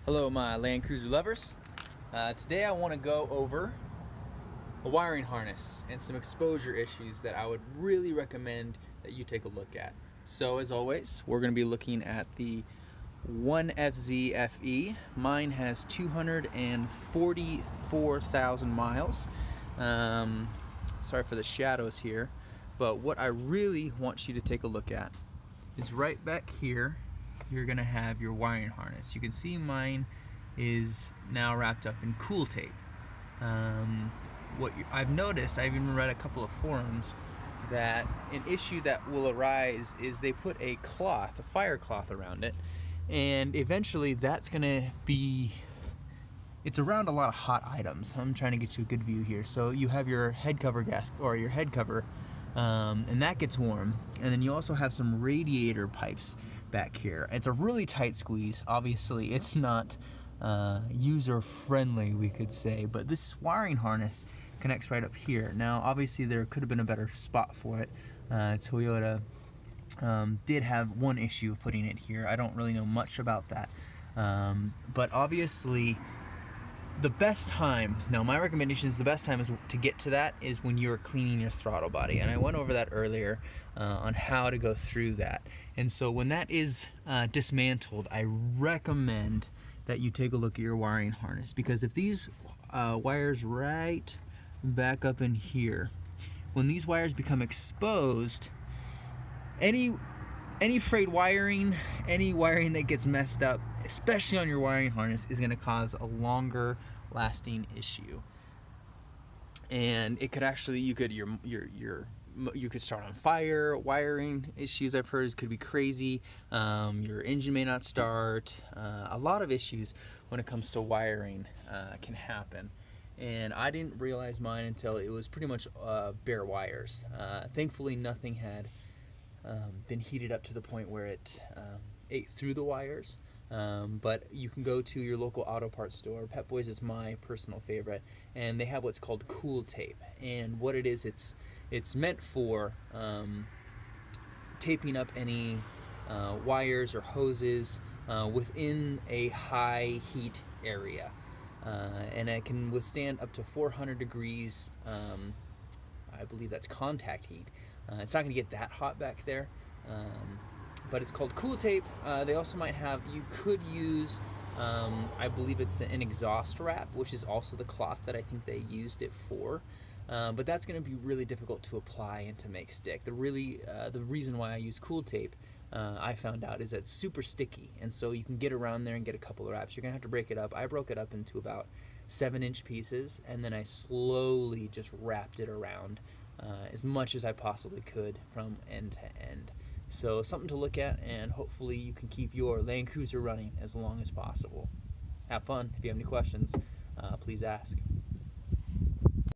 Hello my Land Cruiser lovers. Today I want to go over a wiring harness and some exposure issues that I would really recommend that you take a look at. So as always, we're going to be looking at the 1fz-fe. Mine has 244,000 miles. Sorry for the shadows here, but what I really want you to take a look at is right back here. You're gonna have your wiring harness. You can see mine is now wrapped up in cool tape. I've noticed, I've even read a couple of forums, that an issue that will arise is they put a cloth, a fire cloth around it, and eventually that's gonna be, it's around a lot of hot items. I'm trying to get you a good view here. So you have your head cover gasket, or your head cover, and that gets warm, and then you also have some radiator pipes back here. It's a really tight squeeze. Obviously it's not user friendly, we could say, but this wiring harness connects right up here. Now obviously there could have been a better spot for it. Toyota did have one issue of putting it here. I don't really know much about that, but obviously the best time, now my recommendation is the best time is to get to that is when you're cleaning your throttle body, and I went over that earlier on how to go through that. And so when that is dismantled, I recommend that you take a look at your wiring harness, because if these wires right back up in here, when these wires become exposed, any frayed wiring, any wiring that gets messed up, especially on your wiring harness, is going to cause a longer lasting issue. And it could actually, you could start on fire. Wiring issues, I've heard, could be crazy. Your engine may not start. A lot of issues when it comes to wiring can happen. And I didn't realize mine until it was pretty much bare wires. Thankfully nothing had been heated up to the point where it ate through the wires. But you can go to your local auto parts store. Pep Boys is my personal favorite, and they have what's called cool tape. And what it is, it's meant for taping up any wires or hoses within a high heat area, and it can withstand up to 400 degrees. I believe that's contact heat. It's not going to get that hot back there, but it's called cool tape. They also might have, you could use, I believe it's an exhaust wrap, which is also the cloth that I think they used it for. But that's going to be really difficult to apply and to make stick. The reason why I use cool tape, I found out, is that it's super sticky, and so you can get around there and get a couple of wraps. You're going to have to break it up. I broke it up into about 7-inch pieces, and then I slowly just wrapped it around as much as I possibly could from end to end. So something to look at, and hopefully you can keep your Land Cruiser running as long as possible. Have fun. If you have any questions, please ask.